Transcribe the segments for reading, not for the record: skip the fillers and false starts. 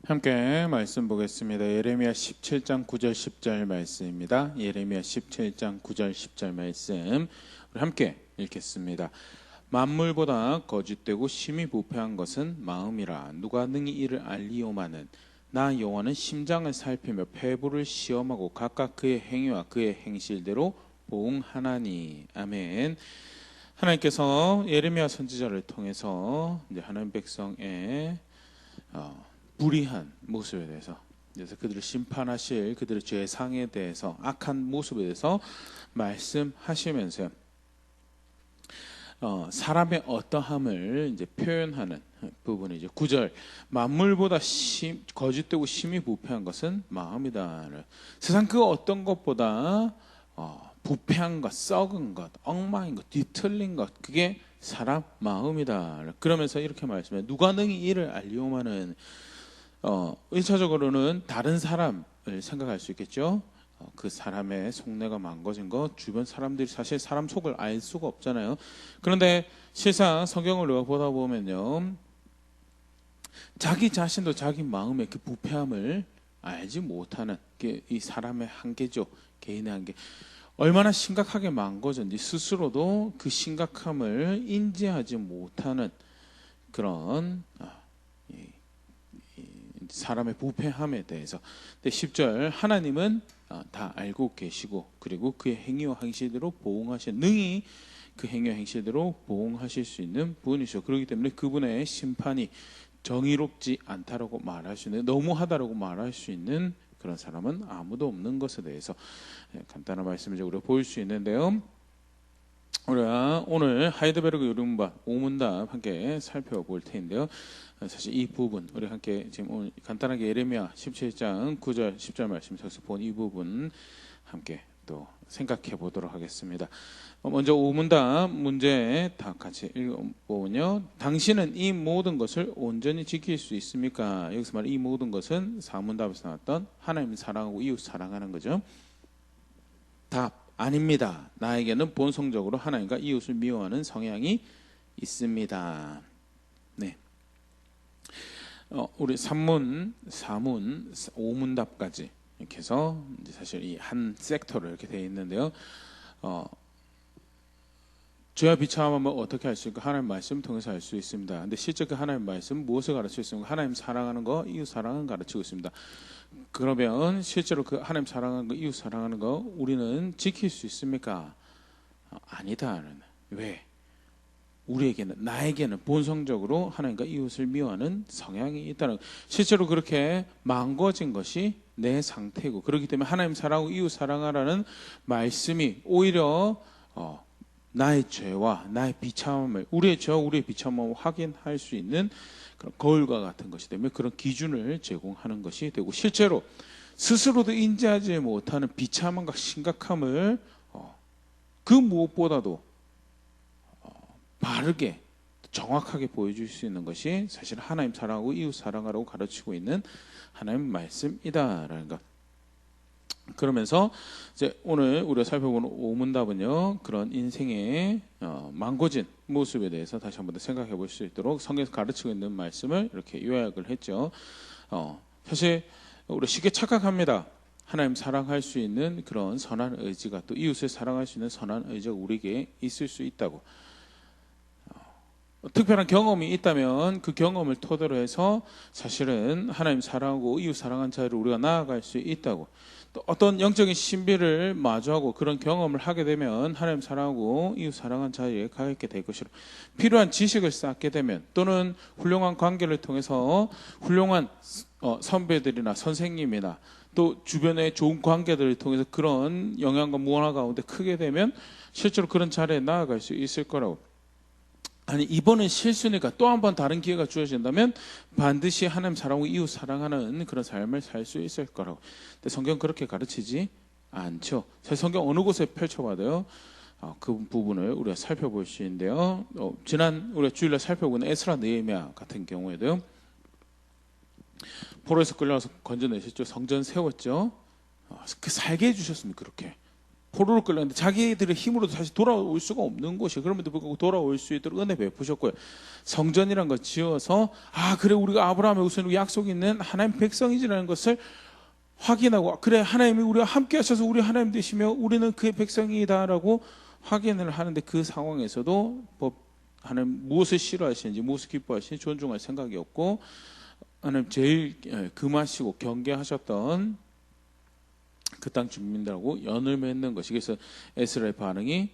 함께 말씀 보겠습니다. 예레미야 17장 9절 10절 말씀입니다. 예레미야 17장 9절 10절 말씀 우리 함께 읽겠습니다. 만물보다 거짓되고 심히 부패한 것은 마음이라. 누가 능히 이를 알리오마는. 나 여호와는 심장을 살피며 폐부를 시험하고 각각 그의 행위와 그의 행실대로 보응하나니. 아멘. 하나님께서 예레미야 선지자를 통해서 이제 하나님 백성의 불의한 모습에 대해서, 그래서 그들을 심판하실 그들의 죄상에 대해서, 악한 모습에 대해서 말씀하시면서 사람의 어떠함을 이제 표현하는 부분이죠. 9절, 만물보다 거짓되고 심히 부패한 것은 마음이다. 세상 그 어떤 것보다 부패한 것, 썩은 것, 엉망인 것, 뒤틀린 것, 그게 사람 마음이다. 그러면서 이렇게 말씀해요. 누가 능히 이를 알리오마는. 1차적으로는 다른 사람을 생각할 수 있겠죠. 그 사람의 속내가 망가진 것, 주변 사람들이 사실 사람 속을 알 수가 없잖아요. 그런데 실상 성경을 보다 보면요, 자기 자신도 자기 마음의 그 부패함을 알지 못하는 게 이 사람의 한계죠. 개인의 한계. 얼마나 심각하게 망가졌는지 스스로도 그 심각함을 인지하지 못하는 그런 사람의 부패함에 대해서. 근데 10절, 하나님은 다 알고 계시고 그리고 그의 행위와 행실대로 보응하신, 능히 그 행위와 행실대로 보응하실 수 있는 분이시죠. 그렇기 때문에 그분의 심판이 정의롭지 않다라고 말할 수 있는, 너무하다라고 말할 수 있는 그런 사람은 아무도 없는 것에 대해서 간단한 말씀을 우리가 보일 수 있는데요. 우리가 오늘 하이드베르그 요른반 5문답 함께 살펴볼 텐데요. 사실 이 부분 우리 함께 지금 오늘 간단하게 예레미야 17장 9절 10절 말씀에서 본 이 부분 함께 또 생각해 보도록 하겠습니다. 먼저 5문답 문제 다 같이 읽어보면요. 당신은 이 모든 것을 온전히 지킬 수 있습니까? 여기서 말하는 이 모든 것은 4문답에서 나왔던 하나님 사랑하고 이웃 사랑하는 거죠. 답, 아닙니다. 나에게는 본성적으로 하나님과 이웃을 미워하는 성향이 있습니다. 네. 우리 3문, 4문, 5문답까지 이렇게 해서 이제 사실 이 한 섹터로 이렇게 되어 있는데요. 죄와 비참함을 어떻게 할 수 있을까? 하나님 말씀 통해서 알 수 있습니다. 근데 실제 그 하나님 말씀 무엇을 가르치고 있습니까? 하나님 사랑하는 거, 이웃 사랑은 가르치고 있습니다. 그러면 실제로 그 하나님 사랑하는 거, 이웃 사랑하는 거 우리는 지킬 수 있습니까? 아니다. 왜? 우리에게는, 나에게는 본성적으로 하나님과 이웃을 미워하는 성향이 있다는, 실제로 그렇게 망가진 것이 내 상태고, 그렇기 때문에 하나님 사랑하고 이웃 사랑하라는 말씀이 오히려 나의 죄와 나의 비참함을, 우리의 죄와 우리의 비참함을 확인할 수 있는 그런 거울과 같은 것이 되며 그런 기준을 제공하는 것이 되고, 실제로 스스로도 인지하지 못하는 비참함과 심각함을 그 무엇보다도 바르게 정확하게 보여줄 수 있는 것이 사실 하나님 사랑하고 이웃 사랑하라고 가르치고 있는 하나님 말씀이다라는 것. 그러면서 이제 오늘 우리가 살펴보는 5문답은요, 그런 인생의 망고진 모습에 대해서 다시 한번 더 생각해 볼 수 있도록 성경에서 가르치고 있는 말씀을 이렇게 요약을 했죠. 사실 우리 쉽게 착각합니다. 하나님 사랑할 수 있는 그런 선한 의지가, 또 이웃을 사랑할 수 있는 선한 의지가 우리에게 있을 수 있다고. 특별한 경험이 있다면 그 경험을 토대로 해서 사실은 하나님 사랑하고 이웃 사랑한 자리로 우리가 나아갈 수 있다고. 또 어떤 영적인 신비를 마주하고 그런 경험을 하게 되면 하나님 사랑하고 이웃 사랑한 자리에 가 있게 될 것이로, 필요한 지식을 쌓게 되면, 또는 훌륭한 관계를 통해서 훌륭한 선배들이나 선생님이나 또 주변의 좋은 관계들을 통해서 그런 영향과 문화 가운데 크게 되면 실제로 그런 자리에 나아갈 수 있을 거라고. 아니, 이번은 실수니까 또 한 번 다른 기회가 주어진다면 반드시 하나님 사랑하고 이웃 사랑하는 그런 삶을 살 수 있을 거라고. 근데 성경 그렇게 가르치지 않죠. 사실 성경 어느 곳에 펼쳐봐도요, 그 부분을 우리가 살펴볼 수 있는데요. 지난 우리가 주일날 살펴보는 에스라 느헤미야 같은 경우에도요, 포로에서 끌려와서 건져내셨죠. 성전 세웠죠. 그 살게 해주셨습니다. 그렇게 포로로 끌려갔는데 자기들의 힘으로도 다시 돌아올 수가 없는 곳이, 그럼에도 불구하고 돌아올 수 있도록 은혜 베푸셨고요. 성전이란 걸 지어서 그래 우리가 아브라함의 우선 약속이 있는 하나님 백성이지라는 것을 확인하고, 그래 하나님이 우리와 함께 하셔서 우리 하나님 되시며 우리는 그의 백성이다라고 확인을 하는데, 그 상황에서도 하나님 무엇을 싫어하시는지 무엇을 기뻐하시는지 존중할 생각이 없고, 하나님 제일 금하시고 경계하셨던 그 땅 주민들하고 연을 맺는 것이, 그래서 에스라의 반응이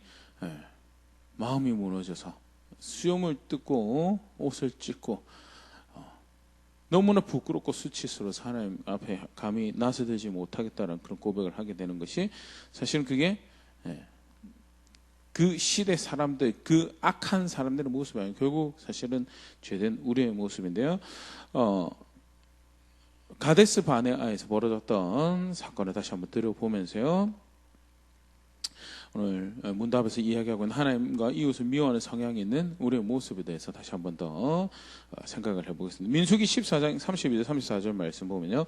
마음이 무너져서 수염을 뜯고 옷을 찢고 너무나 부끄럽고 수치스러워서 하나님 앞에 감히 나서들지 못하겠다는 그런 고백을 하게 되는 것이, 사실은 그게 그 시대 사람들, 그 악한 사람들의 모습이 아니고 결국 사실은 죄된 우리의 모습인데요. 가데스 바네아에서 벌어졌던 사건을 다시 한번 들여보면서요, 오늘 문답에서 이야기하고 있는 하나님과 이웃을 미워하는 성향이 있는 우리의 모습에 대해서 다시 한번 더 생각을 해보겠습니다. 민수기 14장 32절 34절 말씀 보면요,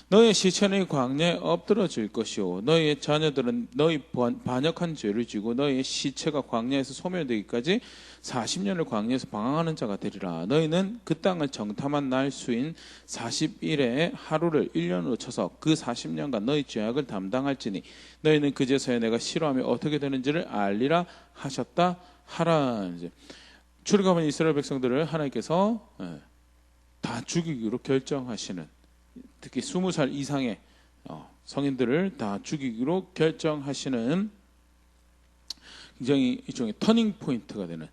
너의 시체는 광야에 엎드러질 것이요 너희의 자녀들은 너희 반역한 죄를 지고 너희의 시체가 광야에서 소멸되기까지 40년을 광야에서 방황하는 자가 되리라. 너희는 그 땅을 정탐한 날 수인 40일의 하루를 1년으로 쳐서 그 40년간 너희 죄악을 담당할지니 너희는 그제서야 내가 싫어하며 어떻게 되는지를 알리라 하셨다 하라. 이제 출애굽한 이스라엘 백성들을 하나님께서 다 죽이기로 결정하시는, 특히 20살 이상의 성인들을 다 죽이기로 결정하시는 굉장히 일종의 터닝 포인트가 되는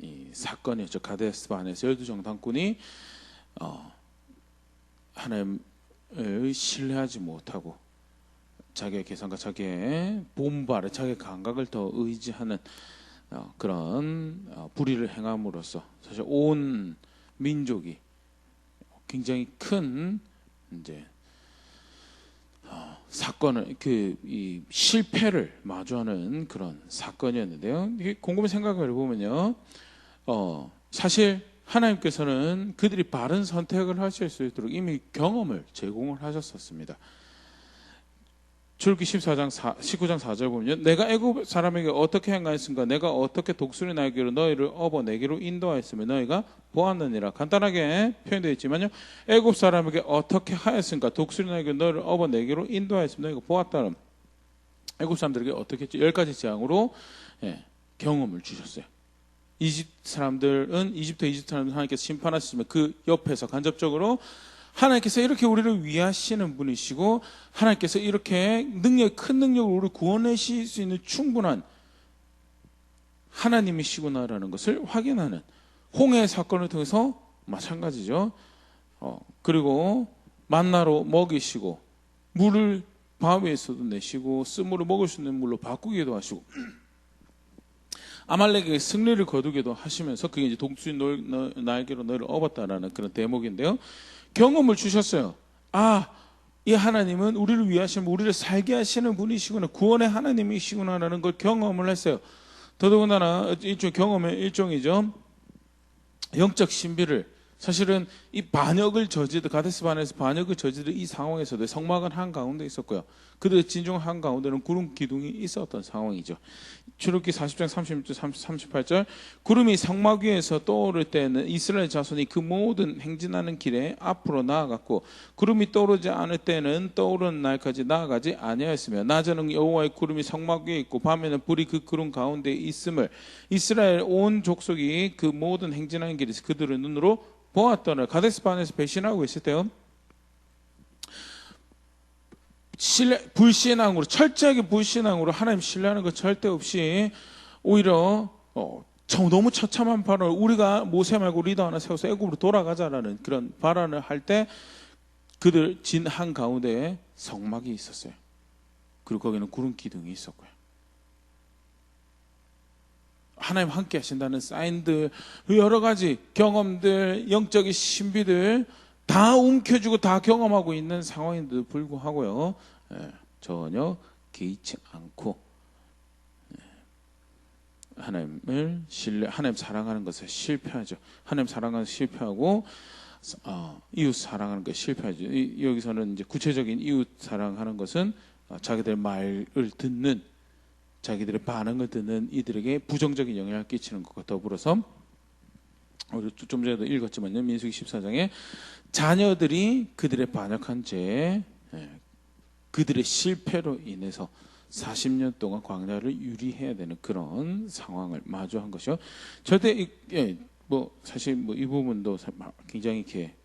이 사건이었죠. 가데스 바네아에서 12정탐꾼이 하나님을 신뢰하지 못하고 자기의 계산과 자기의 본발에 자기의 감각을 더 의지하는 그런 불의를 행함으로써 사실 온 민족이 굉장히 큰 이제 사건을, 이 실패를 마주하는 그런 사건이었는데요. 이게 곰곰이 생각을 해보면요, 사실 하나님께서는 그들이 바른 선택을 하실 수 있도록 이미 경험을 제공을 하셨었습니다. 출애굽기 19장 4절 보면, 내가 애굽 사람에게 어떻게 행하였은가, 내가 어떻게 독수리 날개로 너희를 업어 내게로 인도하였으며 너희가 보았느니라. 간단하게 표현되어 있지만요, 애굽 사람에게 어떻게 하였은가, 독수리 날개로 너희를 업어 내게로 인도하였으며 너희가 보았다는, 애굽 사람들에게 어떻게 했죠? 10가지 재앙으로 경험을 주셨어요. 이집트 사람들은 하나님께서 심판하시면 그 옆에서 간접적으로 하나님께서 이렇게 우리를 위하시는 분이시고, 하나님께서 이렇게 큰 능력으로 우리를 구원하실 수 있는 충분한 하나님이시구나라는 것을 확인하는 홍해 사건을 통해서 마찬가지죠. 그리고 만나로 먹이시고 물을 바위에서도 내시고 쓴물을 먹을 수 있는 물로 바꾸기도 하시고 아말렉에게 승리를 거두기도 하시면서, 그게 이제 독수리 날개로 너희를 업었다라는 그런 대목인데요. 경험을 주셨어요. 이 하나님은 우리를 위하시면 우리를 살게 하시는 분이시구나, 구원의 하나님이시구나라는 걸 경험을 했어요. 더더군다나 경험의 일종이죠. 영적 신비를, 사실은 이 반역을 저지르, 가데스 바네아에서 반역을 저지르 이 상황에서도 성막은 한가운데 있었고요, 그들의 진중 한가운데는 구름 기둥이 있었던 상황이죠. 출애굽기 40장 36절 38절, 구름이 성막 위에서 떠오를 때는 이스라엘 자손이 그 모든 행진하는 길에 앞으로 나아갔고, 구름이 떠오르지 않을 때는 떠오르는 날까지 나아가지 아니하였으며, 낮에는 여호와의 구름이 성막 위에 있고 밤에는 불이 그 구름 가운데 있음을 이스라엘 온 족속이 그 모든 행진하는 길에서 그들의 눈으로 보았더라. 가데스 바네아에서 배신하고 있을 때요, 불신앙으로, 철저하게 불신앙으로 하나님 신뢰하는 것 절대 없이 오히려 너무 처참한 발언을, 우리가 모세 말고 리더 하나 세워서 애굽으로 돌아가자라는 그런 발언을 할 때 그들 진 한가운데에 성막이 있었어요. 그리고 거기는 구름 기둥이 있었고요. 하나님 함께 하신다는 사인들, 여러 가지 경험들, 영적인 신비들 다 움켜쥐고 다 경험하고 있는 상황인데도 불구하고요, 전혀 개의치 않고 하나님을 하나님 사랑하는 것에 실패하죠. 하나님 사랑하는 것에 실패하고 이웃 사랑하는 것에 실패하죠. 여기서는 이제 구체적인 이웃 사랑하는 것은 자기들 말을 듣는 자기들의 반응을 듣는 이들에게 부정적인 영향을 끼치는 것과 더불어서 우리 좀 전에도 읽었지만요. 민수기 14장에 자녀들이 그들의 반역한 죄, 그들의 실패로 인해서 40년 동안 광야를 유리해야 되는 그런 상황을 마주한 것이요. 절대 사실 이 부분도 굉장히 이렇게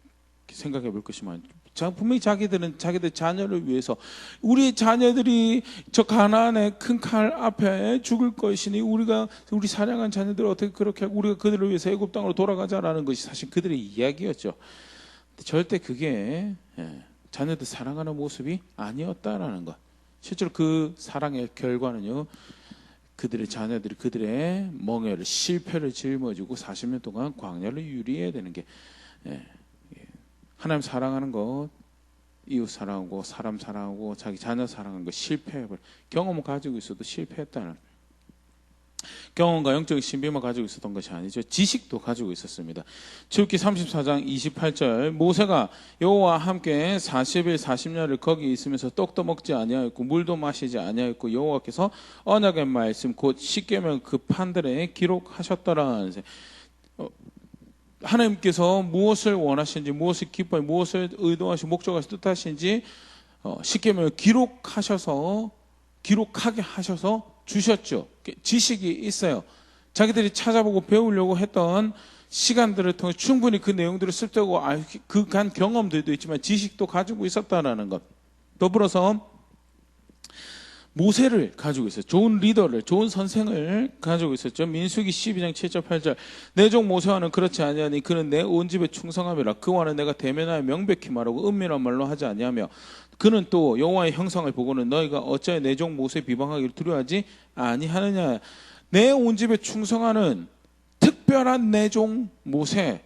생각해 볼 것이 많죠. 분명히 자기들은 자기들 자녀를 위해서 우리 자녀들이 저 가나안의 큰 칼 앞에 죽을 것이니 우리 사랑한 자녀들을 어떻게 그렇게 하고 우리가 그들을 위해서 애굽 땅으로 돌아가자라는 것이 사실 그들의 이야기였죠. 절대 그게 자녀들 사랑하는 모습이 아니었다라는 것. 실제로 그 사랑의 결과는요, 그들의 자녀들이 그들의 멍에를 실패를 짊어지고 40년 동안 광야를 유리해야 되는 게 하나님 사랑하는 것, 이웃 사랑하고 사람 사랑하고 자기 자녀 사랑하는 것 실패해버려. 경험을 가지고 있어도 실패했다는, 경험과 영적인 신비만 가지고 있었던 것이 아니죠. 지식도 가지고 있었습니다. 출애굽기 34장 28절 모세가 여호와와 함께 40일 40년을 거기 있으면서 떡도 먹지 아니하였고 물도 마시지 아니하였고 여호와께서 언약의 말씀 곧 십계명 그 판들에 기록하셨더라. 하나님께서 무엇을 원하시는지, 무엇을 기뻐하시는지, 무엇을 의도하시고 목적하시고 뜻하시는지 십계명을 기록하게 하셔서 주셨죠. 지식이 있어요. 자기들이 찾아보고 배우려고 했던 시간들을 통해 충분히 그 내용들을 습득하고 그간 경험들도 있지만 지식도 가지고 있었다라는 것. 더불어서 모세를 가지고 있어요. 좋은 리더를, 좋은 선생을 가지고 있었죠. 민수기 12장 7절 8절 내 종 모세와는 그렇지 아니하니 그는 내 온 집에 충성함이라. 그와는 내가 대면하여 명백히 말하고 은밀한 말로 하지 아니하며 그는 또 여호와의 형상을 보고는 너희가 어찌하여 내 종 모세 비방하기를 두려워하지 아니하느냐. 내 온 집에 충성하는 특별한 내 종 모세,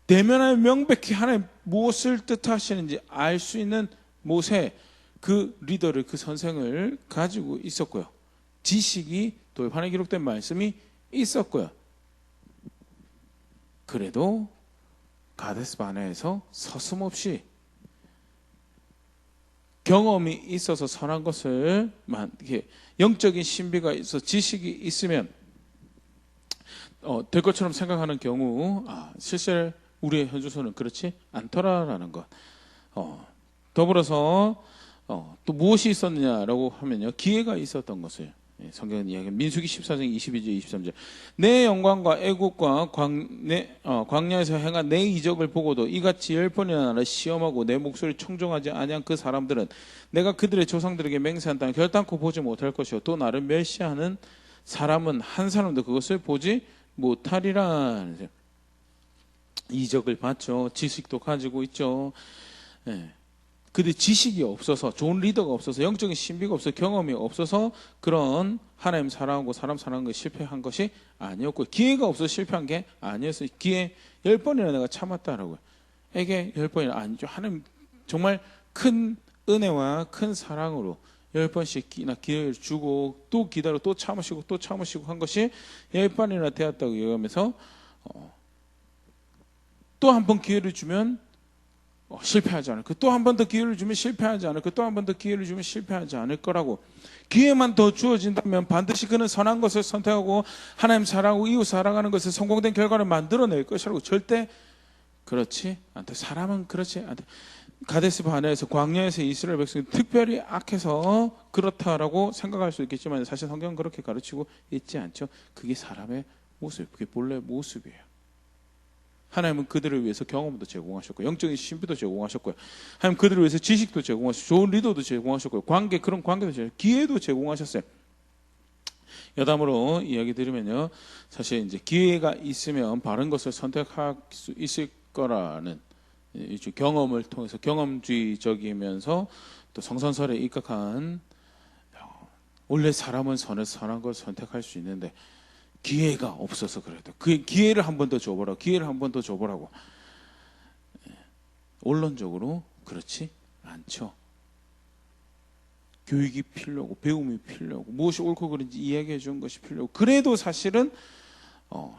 대면하여 명백히 하나님 무엇을 뜻하시는지 알 수 있는 모세, 그 리더를, 그 선생을 가지고 있었고요. 지식이 돌판에 기록된 말씀이 있었고요. 그래도 가데스 바네아에서 서슴없이 경험이 있어서 선한 것을, 영적인 신비가 있어 지식이 있으면 될 것처럼 생각하는 경우 실제 우리의 현주소는 그렇지 않더라라는 것. 더불어서 또 무엇이 있었느냐라고 하면요, 기회가 있었던 것을 성경은 이야기합니다. 민수기 14장 22절 23절 내 영광과 애국과 광야에서 행한 내 이적을 보고도 이같이 10번이나 나를 시험하고 내 목소리를 청종하지 아니한 그 사람들은 내가 그들의 조상들에게 맹세한 땅을 결단코 보지 못할 것이요 또 나를 멸시하는 사람은 한 사람도 그것을 보지 못하리라. 이적을 봤죠. 지식도 가지고 있죠. 근데 지식이 없어서, 좋은 리더가 없어서, 영적인 신비가 없어서, 경험이 없어서 그런 하나님 사랑하고 사람 사랑하는 것에 실패한 것이 아니었고, 기회가 없어서 실패한 게 아니었어요. 기회 10번이나 내가 참았다라고요. 이게 10번이나 아니죠. 하나님 정말 큰 은혜와 큰 사랑으로 10번씩이나 기회를 주고 또 기다려 또 참으시고 또 참으시고 한 것이 10번이나 되었다고 얘기하면서 또 한 번 기회를 주면 실패하지 않을 거, 또 한 번 더 기회를 주면 실패하지 않을 거, 또 한 번 더 기회를 주면 실패하지 않을 거라고. 기회만 더 주어진다면 반드시 그는 선한 것을 선택하고 하나님 사랑하고 이웃 사랑하는 것을 성공된 결과를 만들어낼 것이라고. 절대 그렇지 않다. 사람은 그렇지 않다. 가데스 바네아에서 광야에서 이스라엘 백성이 특별히 악해서 그렇다라고 생각할 수 있겠지만 사실 성경은 그렇게 가르치고 있지 않죠. 그게 사람의 모습, 그게 본래 모습이에요. 하나님은 그들을 위해서 경험도 제공하셨고 영적인 신비도 제공하셨고요. 하나님 그들을 위해서 지식도 제공하셨고 좋은 리더도 제공하셨고요. 그런 관계도 제공하셨고 기회도 제공하셨어요. 여담으로 이야기 드리면요, 사실 이제 기회가 있으면 바른 것을 선택할 수 있을 거라는 경험을 통해서 경험주의적이면서 또 성선설에 입각한, 원래 사람은 선한 걸 선택할 수 있는데 기회가 없어서 그래도 그 기회를 한 번 더 줘보라고, 기회를 한 번 더 줘보라고. 원론적으로 그렇지 않죠. 교육이 필요하고 배움이 필요하고 무엇이 옳고 그른지 이야기해 주는 것이 필요하고, 그래도 사실은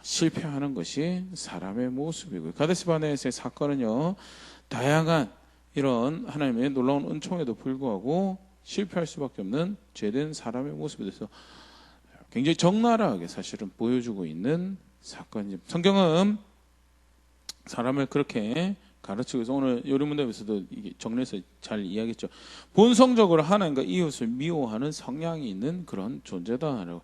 실패하는 것이 사람의 모습이고요. 가데스 바네아에서의 사건은요, 다양한 이런 하나님의 놀라운 은총에도 불구하고 실패할 수밖에 없는 죄된 사람의 모습이 돼서 굉장히 적나라하게 사실은 보여주고 있는 사건입니다. 성경은 사람을 그렇게 가르치고 있어서 오늘 요리문답에서도 이게 정리해서 잘 이야기했죠. 본성적으로 하나님과 이웃을 미워하는 성향이 있는 그런 존재다라고.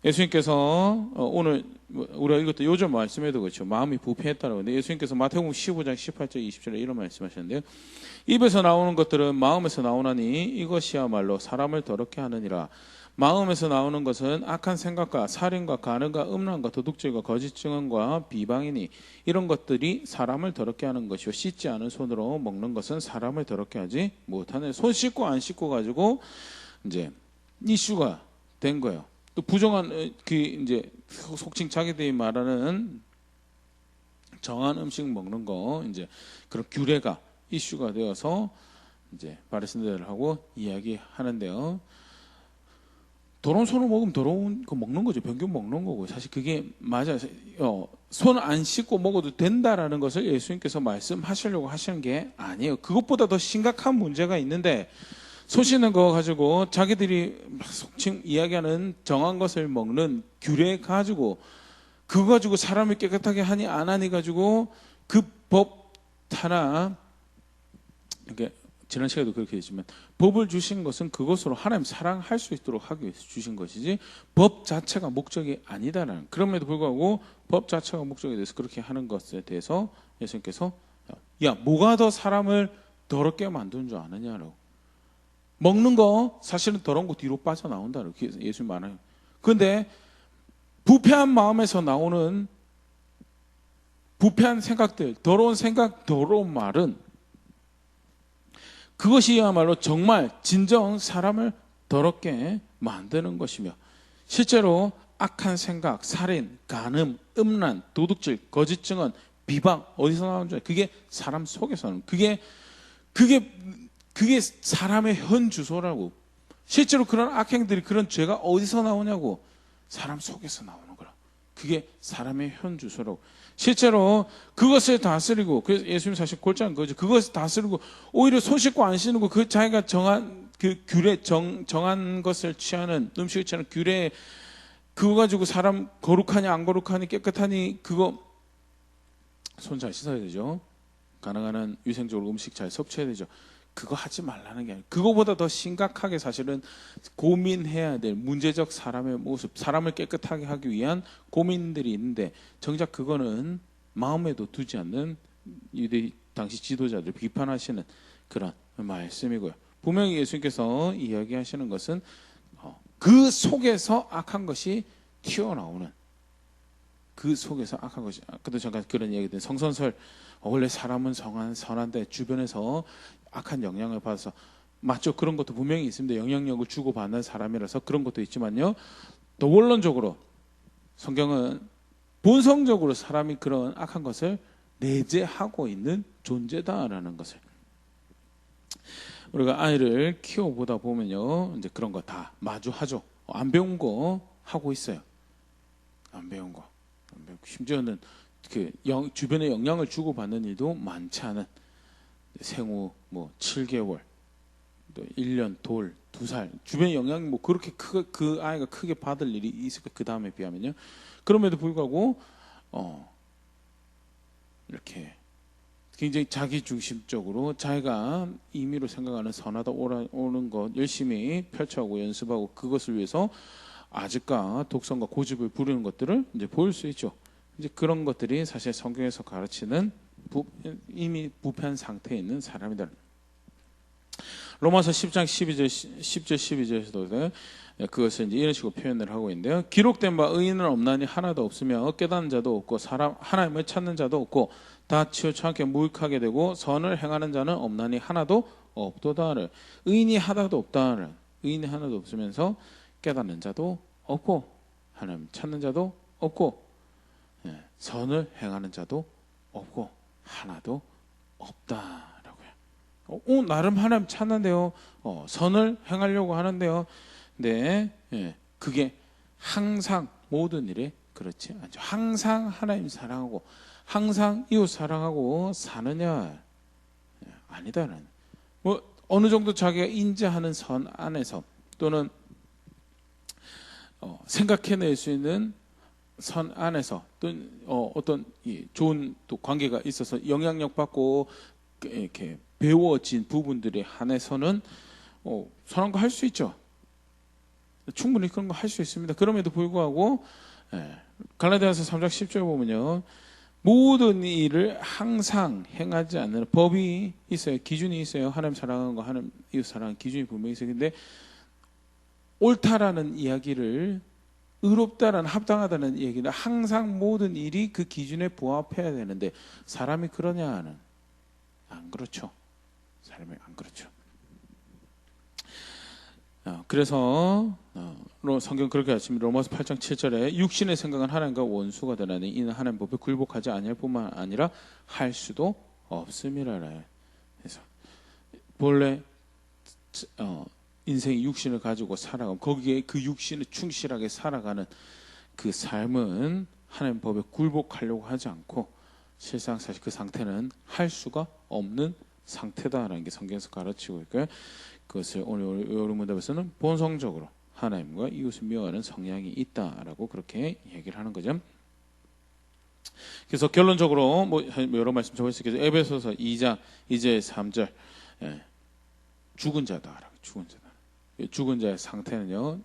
예수님께서 오늘 우리가 읽었던 요즘 말씀에도 그렇죠. 마음이 부패했다라고. 근데 예수님께서 마태복음 15장 18절 20절에 이런 말씀하셨는데요. 입에서 나오는 것들은 마음에서 나오나니 이것이야말로 사람을 더럽게 하느니라. 마음에서 나오는 것은 악한 생각과 살인과 간음과 음란과 도둑질과 거짓 증언과 비방이니 이런 것들이 사람을 더럽게 하는 것이요 씻지 않은 손으로 먹는 것은 사람을 더럽게 하지 못하네. 손 씻고 안 씻고 가지고 이제 이슈가 된 거예요. 또 부정한 그 이제 속칭 자기들이 말하는 정한 음식 먹는 거 이제 그런 규례가 이슈가 되어서 이제 바리새인들하고 이야기하는데요. 더러운 손으로 먹으면 더러운 거 먹는 거죠. 병균 먹는 거고. 사실 그게 맞아요. 손 안 씻고 먹어도 된다라는 것을 예수님께서 말씀하시려고 하시는 게 아니에요. 그것보다 더 심각한 문제가 있는데 손 씻는 거 가지고 자기들이 속칭 이야기하는 정한 것을 먹는 규례 가지고 그거 가지고 사람을 깨끗하게 하니 안 하니 가지고 그 법 하나 이렇게 지난 시간에도 그렇게 했지만 법을 주신 것은 그것으로 하나님 사랑할 수 있도록 하기 위해서 주신 것이지 법 자체가 목적이 아니다라는. 그럼에도 불구하고 법 자체가 목적에 대해서 그렇게 하는 것에 대해서 예수님께서 야 뭐가 더 사람을 더럽게 만드는 줄 아느냐라고. 먹는 거 사실은 더러운 거 뒤로 빠져나온다라고 예수님 말해요. 그런데 부패한 마음에서 나오는 부패한 생각들, 더러운 생각, 더러운 말은 그것이야말로 정말 진정 사람을 더럽게 만드는 것이며 실제로 악한 생각, 살인, 간음, 음란, 도둑질, 거짓 증언, 비방 어디서 나오는 줄 그게 사람 속에서 나오는 그게 사람의 현 주소라고. 실제로 그런 악행들이 그런 죄가 어디서 나오냐고 사람 속에서 나오는 거라. 그게 사람의 현 주소라고. 실제로 그것을 다스리고 그래서 예수님 사실 골자는 거죠. 그것을 다스리고 오히려 손 씻고 안 씻는 거 그 자기가 정한 그 규례 정한 것을 취하는 음식을 취하는 규례 그거 가지고 사람 거룩하니 안 거룩하니 깨끗하니 그거 손 잘 씻어야 되죠. 가능한 한 위생적으로 음식 잘 섭취해야 되죠. 그거 하지 말라는 게 아니에요. 그거보다 더 심각하게 사실은 고민해야 될 문제적 사람의 모습, 사람을 깨끗하게 하기 위한 고민들이 있는데 정작 그거는 마음에도 두지 않는 유대 당시 지도자들 비판하시는 그런 말씀이고요. 분명히 예수님께서 이야기하시는 것은 그 속에서 악한 것이 튀어나오는 그 속에서 악한 것이 아까도 잠깐 그런 이야기든 성선설 원래 사람은 선한데 주변에서 악한 영향을 받아서 맞죠. 그런 것도 분명히 있습니다. 영향력을 주고받는 사람이라서 그런 것도 있지만요. 더 원론적으로 성경은 본성적으로 사람이 그런 악한 것을 내재하고 있는 존재다라는 것을 우리가 아이를 키워보다 보면요. 이제 그런 거 다 마주하죠. 안 배운 거 하고 있어요. 안 배운 거. 심지어는 그 주변에 영향을 주고받는 일도 많지 않은 생후 뭐 7개월, 또 1년, 돌, 2살 주변의 영향이 뭐 그렇게 그 아이가 크게 받을 일이 있을 그 다음에 비하면요. 그럼에도 불구하고 이렇게 굉장히 자기 중심적으로 자기가 임의로 생각하는 선하다 옳은 것 열심히 펼쳐하고 연습하고 그것을 위해서 아직과 독선과 고집을 부리는 것들을 이제 보일 수 있죠. 이제 그런 것들이 사실 성경에서 가르치는 이미 부패한 상태에 있는 사람이다. 로마서 10장 10절 12절에서도 그것을 이제 이런 식으로 표현을 하고 있는데요. 기록된 바 의인은 없나니 하나도 없으며 깨닫는 자도 없고 하나님을 찾는 자도 없고 다 치우쳐 무익하게 되고 선을 행하는 자는 없나니 하나도 없도다를. 의인이 하나도 없다를. 의인이 하나도 없으면서 깨닫는 자도 없고 하나님 찾는 자도 없고 선을 행하는 자도 없고 하나도 없다라고요. 나름 하나님 찾는데요. 선을 행하려고 하는데요. 네, 그게 항상 모든 일에 그렇지 않죠. 항상 하나님 사랑하고 항상 이웃 사랑하고 사느냐 아니다라는. 뭐 어느 정도 자기가 인지하는 선 안에서 또는 생각해낼 수 있는 선 안에서 또 어떤 좋은 또 관계가 있어서 영향력 받고 이렇게 배워진 부분들에 한해서는 선한 거 할 수 있죠. 충분히 그런 거 할 수 있습니다. 그럼에도 불구하고 갈라디아서 3장 10절 보면요, 모든 일을 항상 행하지 않는 법이 있어요. 기준이 있어요. 하나님 사랑하는 거, 하나님 이웃 사랑하는 기준이 분명히 있어요. 근데 옳다라는 이야기를, 의롭다라는, 합당하다는 얘기는 항상 모든 일이 그 기준에 부합해야 되는데 사람이 그러냐는 안 그렇죠. 사람이 안 그렇죠. 그래서 성경 그렇게 하십니다. 로마서 8장 7절에 육신의 생각은 하나님과 원수가 되나니 이는 하나님 법에 굴복하지 아니할 뿐만 아니라 할 수도 없음이라라. 그래서 본래 인생이 육신을 가지고 살아가고 거기에 그 육신을 충실하게 살아가는 그 삶은 하나님 법에 굴복하려고 하지 않고 실상 사실 그 상태는 할 수가 없는 상태다라는 게 성경에서 가르치고 있고요. 그것을 오늘 문답에서는 본성적으로 하나님과 이웃을 미워하는 성향이 있다라고 그렇게 얘기를 하는 거죠. 그래서 결론적으로 여러 말씀 적을 수 있겠죠. 에베소서 2장 2절 3절 죽은 자다. 죽은 자의 상태는요,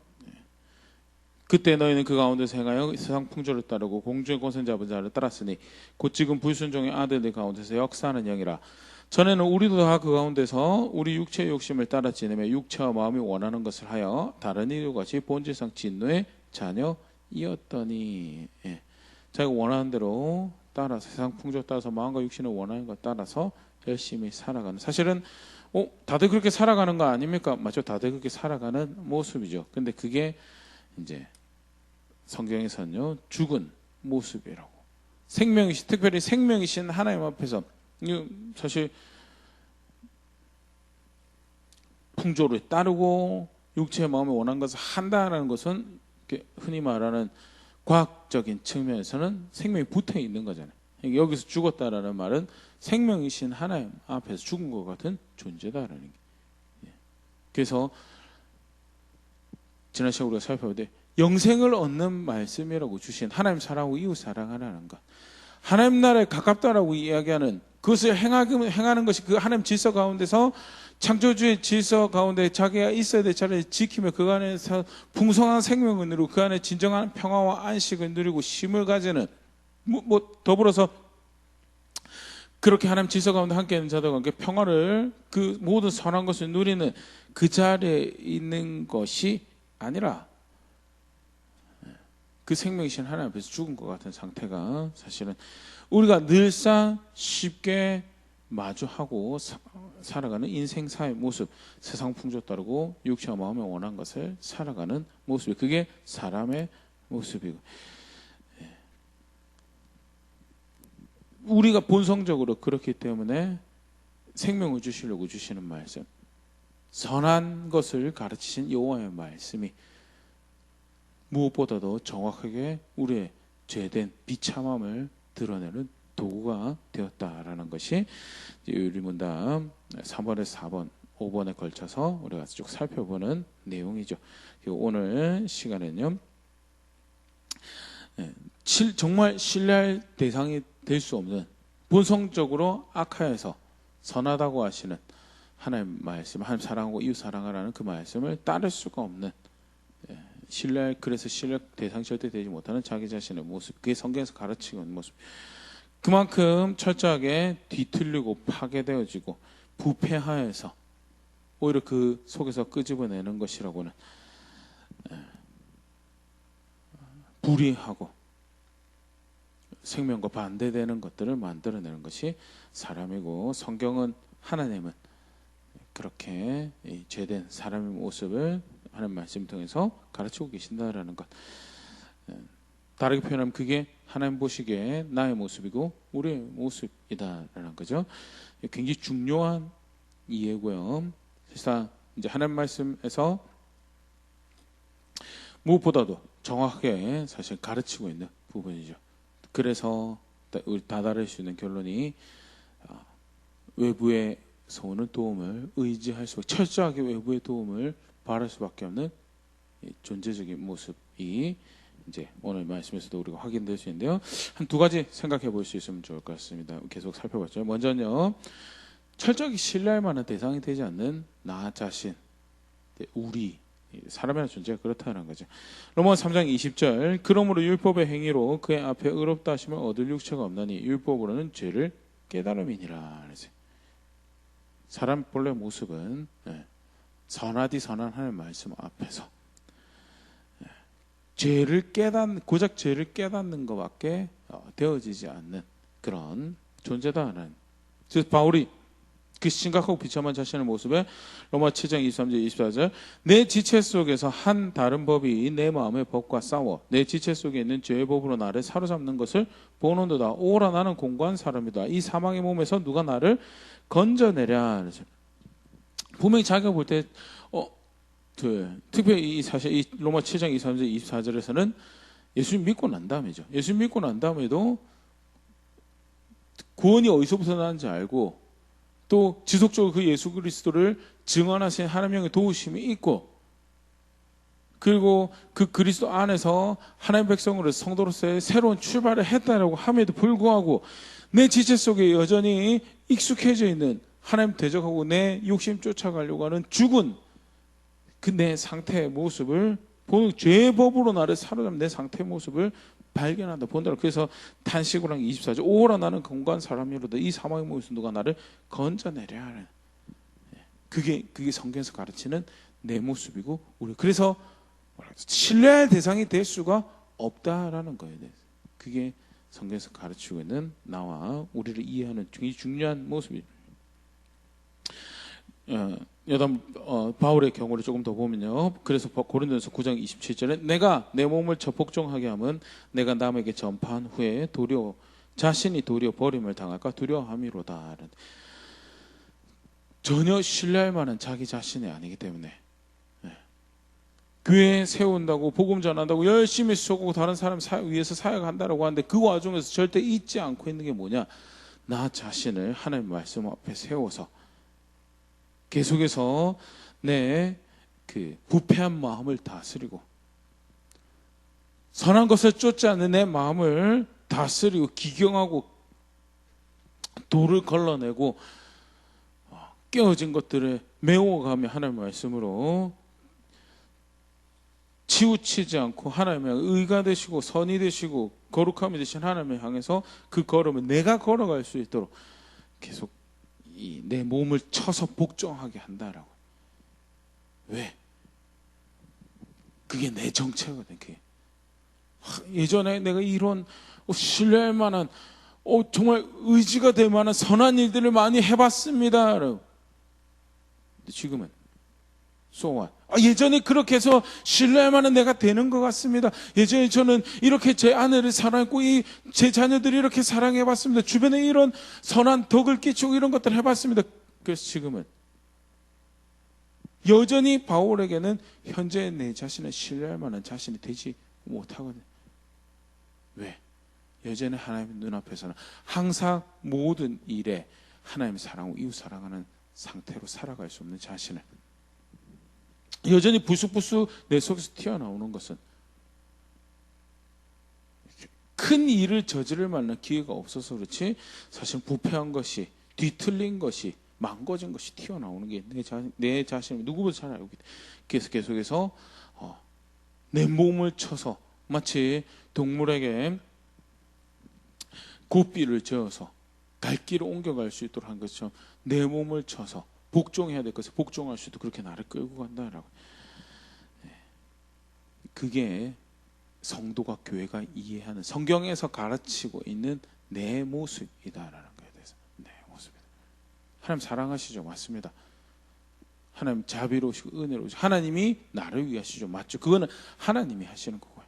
그때 너희는 그 가운데서 행하여 세상 풍조를 따르고 공중의 권세 잡은 자를 따랐으니 곧 지금 불순종의 아들들 가운데서 역사하는 영이라. 전에는 우리도 다 그 가운데서 우리 육체의 욕심을 따라 지내며 육체와 마음이 원하는 것을 하여 다른 이들과 같이 본질상 진노의 자녀이었더니, 자기가 원하는 대로 따라서 세상 풍조 따라서 마음과 육신을 원하는 것 따라서 열심히 살아가는, 사실은 다들 그렇게 살아가는 거 아닙니까? 맞죠? 다들 그렇게 살아가는 모습이죠. 근데 그게 이제 성경에서는요, 죽은 모습이라고. 생명이신, 특별히 생명이신 하나님 앞에서 사실 풍조를 따르고 육체의 마음에 원한 것을 한다는 것은 흔히 말하는 과학적인 측면에서는 생명이 붙어 있는 거잖아요. 여기서 죽었다라는 말은 생명이신 하나님 앞에서 죽은 것 같은 존재다라는 게. 그래서 지난 시간에 우리가 살펴볼 영생을 얻는 말씀이라고 주신 하나님 사랑하고 이웃 사랑하라는 것, 하나님 나라에 가깝다라고 이야기하는 그것을 행하는 것이 그 하나님 질서 가운데서, 창조주의 질서 가운데 자기가 있어야 될 자리를 지키며 그 안에서 풍성한 생명을 누리고 그 안에 진정한 평화와 안식을 누리고 쉼을 가지는, 더불어서 그렇게 하나님 질서 가운데 함께 있는 자들과 함께 평화를, 그 모든 선한 것을 누리는 그 자리에 있는 것이 아니라 그 생명이신 하나님 앞에서 죽은 것 같은 상태가 사실은 우리가 늘상 쉽게 마주하고 살아가는 인생사의 모습, 세상 풍조 따르고 육체와 마음에 원한 것을 살아가는 모습이, 그게 사람의 모습이고, 우리가 본성적으로 그렇기 때문에 생명을 주시려고 주시는 말씀, 선한 것을 가르치신 여호와의 말씀이 무엇보다도 정확하게 우리의 죄된 비참함을 드러내는 도구가 되었다라는 것이 유리문답 3번에서 4번, 5번에 걸쳐서 우리가 쭉 살펴보는 내용이죠. 오늘 시간에는요, 정말 신뢰할 대상이 될 수 없는, 본성적으로 악하여서 선하다고 하시는 하나님 말씀, 하나님 사랑하고 이웃 사랑하라는 그 말씀을 따를 수가 없는, 그래서 신뢰 대상이 절대 되지 못하는 자기 자신의 모습, 그게 성경에서 가르치고 있는 모습, 그만큼 철저하게 뒤틀리고 파괴되어지고 부패하여서 오히려 그 속에서 끄집어내는 것이라고는 불의하고 생명과 반대되는 것들을 만들어내는 것이 사람이고, 성경은, 하나님은 그렇게 죄된 사람의 모습을 하나님 말씀 통해서 가르치고 계신다라는 것. 다르게 표현하면 그게 하나님 보시기에 나의 모습이고 우리의 모습이다라는 거죠. 굉장히 중요한 이해고요. 사실 이제 하나님 말씀에서 무엇보다도 정확하게 사실 가르치고 있는 부분이죠. 그래서 우리 다다를 수 있는 결론이, 외부에서 오는 도움을 의지할 수, 철저하게 외부의 도움을 바랄 수밖에 없는 존재적인 모습, 이제 오늘 말씀에서도 우리가 확인될 수 있는데요. 한 두 가지 생각해 볼 수 있으면 좋을 것 같습니다. 계속 살펴봤죠. 먼저는요, 철저히 신뢰할 만한 대상이 되지 않는 나 자신, 우리 사람이라는 존재가 그렇다는 거죠. 로마서 3장 20절, 그러므로 율법의 행위로 그의 앞에 의롭다 하심을 얻을 육체가 없나니 율법으로는 죄를 깨달음이니라. 그래서 사람 본래 모습은 선하디 선한 하나님 말씀 앞에서 고작 죄를 깨닫는 것밖에 되어지지 않는 그런 존재다는. 그래서 바울이 그 심각하고 비참한 자신의 모습에 로마 7장 23절 24절, 내 지체 속에서 한 다른 법이 내 마음의 법과 싸워 내 지체 속에 있는 죄의 법으로 나를 사로잡는 것을 보는도다. 오라 나는 공고한 사람이다. 이 사망의 몸에서 누가 나를 건져내랴. 분명히 자기가 볼 때 특별히 이 로마 7장 23절 24절에서는 예수님 믿고 난 다음이죠. 예수님 믿고 난 다음에도 구원이 어디서부터 나는지 알고 또 지속적으로 그 예수 그리스도를 증언하신 하나님의 도우심이 있고, 그리고 그 그리스도 안에서 하나님 백성으로 성도로서의 새로운 출발을 했다라고 함에도 불구하고 내 지체 속에 여전히 익숙해져 있는 하나님 대적하고 내 욕심 쫓아가려고 하는 죽은 그 내 상태의 모습을 보는, 죄의 법으로 나를 사로잡는 내 상태의 모습을 발견한다, 본다. 그래서 탄식으로 한 24절, 오라 나는 건강한 사람이로다. 이 사망의 몸에서 누가 나를 건져내려 하는. 그게 성경에서 가르치는 내 모습이고, 우리 그래서 신뢰할 대상이 될 수가 없다라는 거예요. 그게 성경에서 가르치고 있는 나와 우리를 이해하는 굉장히 중요한 모습입니다. 바울의 경우를 조금 더 보면요. 그래서 고린도전서 9장 27절에 내가 내 몸을 적복종하게 하면 내가 남에게 전파한 후에 자신이 도리어 버림을 당할까 두려워함이로다. 전혀 신뢰할 만한 자기 자신이 아니기 때문에 교회 세운다고 복음 전한다고 열심히 쓰고 다른 사람 위해서 사역한다고 하는데 그 와중에서 절대 잊지 않고 있는 게 뭐냐, 나 자신을 하나님 말씀 앞에 세워서 계속해서 내 그 부패한 마음을 다스리고 선한 것을 쫓지 않는 내 마음을 다스리고 기경하고 돌을 걸러내고 깨어진 것들을 메워가며 하나님의 말씀으로 치우치지 않고 하나님의 의가 되시고 선이 되시고 거룩함이 되신 하나님을 향해서 그 걸음을 내가 걸어갈 수 있도록 계속 내 몸을 쳐서 복종하게 한다라고. 왜? 그게 내 정체거든. 그게. 예전에 내가 이런 신뢰할 만한 정말 의지가 될 만한 선한 일들을 많이 해봤습니다. 근데 지금은 so what? 예전에 그렇게 해서 신뢰할 만한 내가 되는 것 같습니다. 예전에 저는 이렇게 제 아내를 사랑했고 제 자녀들이 이렇게 사랑해봤습니다. 주변에 이런 선한 덕을 끼치고 이런 것들을 해봤습니다. 그래서 지금은 여전히 바울에게는 현재 내 자신을 신뢰할 만한 자신이 되지 못하거든요. 왜? 여전히 하나님의 눈앞에서는 항상 모든 일에 하나님의 사랑하고 이웃 사랑하는 상태로 살아갈 수 없는 자신을, 여전히 부수부수 내 속에서 튀어나오는 것은 큰 일을 저지를 만한 기회가 없어서 그렇지, 사실 부패한 것이, 뒤틀린 것이, 망가진 것이 튀어나오는 게 내 자신을 누구보다 잘 알고 있다. 그래서 계속해서 내 몸을 쳐서 마치 동물에게 고삐를 저어서 갈 길을 옮겨갈 수 있도록 한 것처럼 내 몸을 쳐서 복종해야 될 것을 복종할 수 있도록 그렇게 나를 끌고 간다라고. 그게 성도가, 교회가 이해하는, 성경에서 가르치고 있는 내 모습이다라는 거에 대해서. 내 모습이다. 하나님 사랑하시죠? 맞습니다. 하나님 자비로우시고 은혜로우시고 하나님이 나를 위하시죠? 맞죠? 그거는 하나님이 하시는 거고요.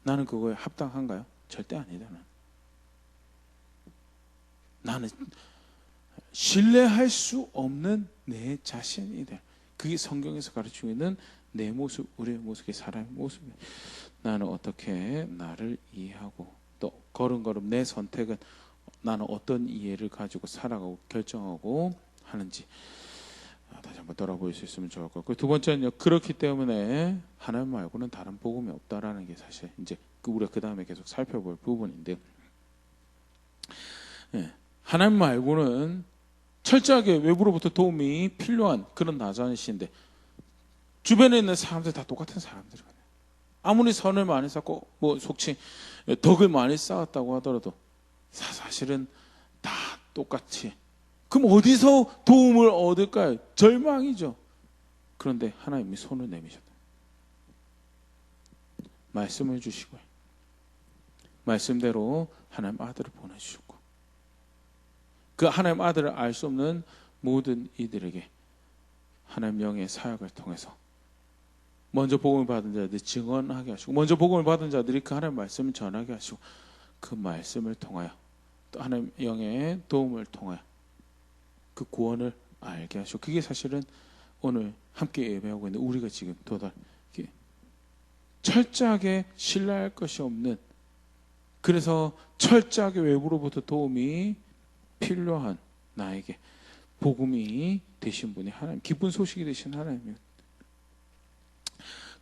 나는 그거에 합당한가요? 절대 아니다. 나는 신뢰할 수 없는 내 자신이다. 그게 성경에서 가르치고 있는 내 모습, 우리의 모습이 사람의 모습이에요. 나는 어떻게 나를 이해하고 또 걸음걸음 내 선택은 나는 어떤 이해를 가지고 살아가고 결정하고 하는지. 다시 한번 돌아볼 수 있으면 좋을 것 같고, 두 번째는요, 그렇기 때문에 하나님 말고는 다른 복음이 없다라는 게 사실 이제 우리가 그 다음에 계속 살펴볼 부분인데요. 예, 하나님 말고는 철저하게 외부로부터 도움이 필요한 그런 나자니신데, 주변에 있는 사람들 다 똑같은 사람들이거든요. 아무리 선을 많이 쌓고 뭐 속칭 덕을 많이 쌓았다고 하더라도 사실은 다 똑같이. 그럼 어디서 도움을 얻을까요? 절망이죠. 그런데 하나님이 손을 내미셨다. 말씀을 주시고요, 말씀대로 하나님 아들을 보내주셨고, 그 하나님 아들을 알 수 없는 모든 이들에게 하나님 영의 사역을 통해서 먼저 복음을 받은 자들이 증언하게 하시고, 먼저 복음을 받은 자들이 그 하나님 말씀을 전하게 하시고, 그 말씀을 통하여 또 하나님 영의 도움을 통하여 그 구원을 알게 하시고, 그게 사실은 오늘 함께 예배하고 있는 우리가 지금 도달 철저하게 신뢰할 것이 없는, 그래서 철저하게 외부로부터 도움이 필요한 나에게 복음이 되신 분이 하나님, 기쁜 소식이 되신 하나님이에요.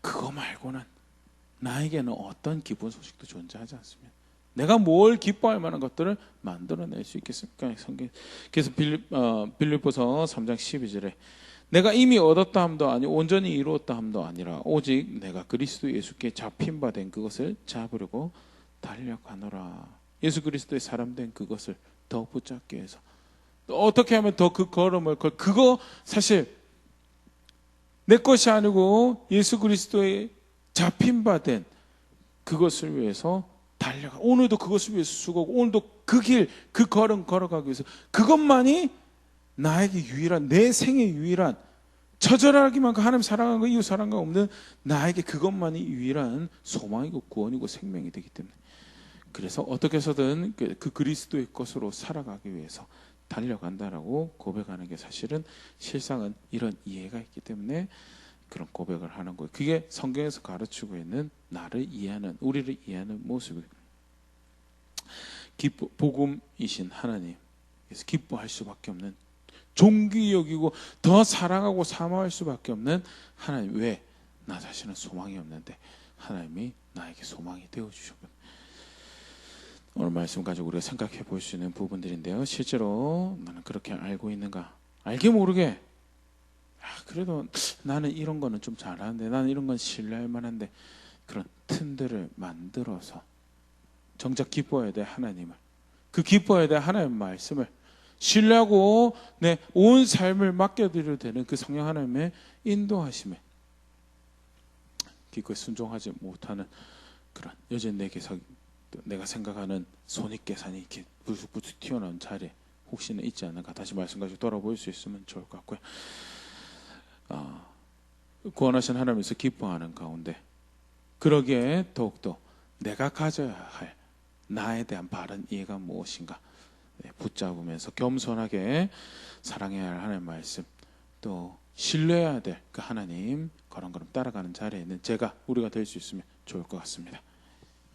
그거 말고는 나에게는 어떤 기쁜 소식도 존재하지 않습니다. 내가 뭘 기뻐할 만한 것들을 만들어낼 수 있겠습니까? 그래서 빌립보서 3장 12절에 내가 이미 얻었다 함도 아니 온전히 이루었다 함도 아니라 오직 내가 그리스도 예수께 잡힌 바 된 그것을 잡으려고 달려가노라. 예수 그리스도의 사람 된 그것을 더 붙잡기 위해서 어떻게 하면 더 그 걸음을 그거 사실 내 것이 아니고 예수 그리스도의 잡힌 바 된 그것을 위해서 달려가. 오늘도 그것을 위해서 수고하고, 오늘도 그 길, 그 걸음 걸어가기 위해서 그것만이 나에게 유일한, 내 생의 유일한, 처절하기만 하나님 사랑하는 거, 이웃 사랑하는 거 없는 나에게 그것만이 유일한 소망이고 구원이고 생명이 되기 때문에, 그래서 어떻게 해서든 그 그리스도의 것으로 살아가기 위해서 달려간다라고 고백하는 게 사실은 실상은 이런 이해가 있기 때문에 그런 고백을 하는 거예요. 그게 성경에서 가르치고 있는 나를 이해하는, 우리를 이해하는 모습이에요. 복음이신 하나님, 그래서 기뻐할 수밖에 없는, 존귀 여기고 더 사랑하고 사모할 수밖에 없는 하나님. 왜? 나 자신은 소망이 없는데 하나님이 나에게 소망이 되어주셨거든요. 오늘 말씀 가지고 우리가 생각해 볼 수 있는 부분들인데요, 실제로 나는 그렇게 알고 있는가? 알게 모르게 그래도 나는 이런 거는 좀 잘하는데, 나는 이런 건 신뢰할 만한데, 그런 틈들을 만들어서 정작 기뻐해야 될 하나님을, 그 기뻐해야 될 하나님의 말씀을 신뢰하고 내 온 삶을 맡겨드려도 되는 그 성령 하나님의 인도하심에 기꺼이 순종하지 못하는 그런 여전히 내가 생각하는 손익계산이 이렇게 불쑥불쑥 튀어나온 자리에 혹시나 있지 않은가, 다시 말씀 가지고 돌아볼 수 있으면 좋을 것 같고요. 구원하신 하나님에서 기뻐하는 가운데 그러기에 더욱더 내가 가져야 할 나에 대한 바른 이해가 무엇인가 붙잡으면서 겸손하게 사랑해야 할 하나님의 말씀, 또 신뢰해야 될 그 하나님 걸음걸음 따라가는 자리에 있는 우리가 될 수 있으면 좋을 것 같습니다.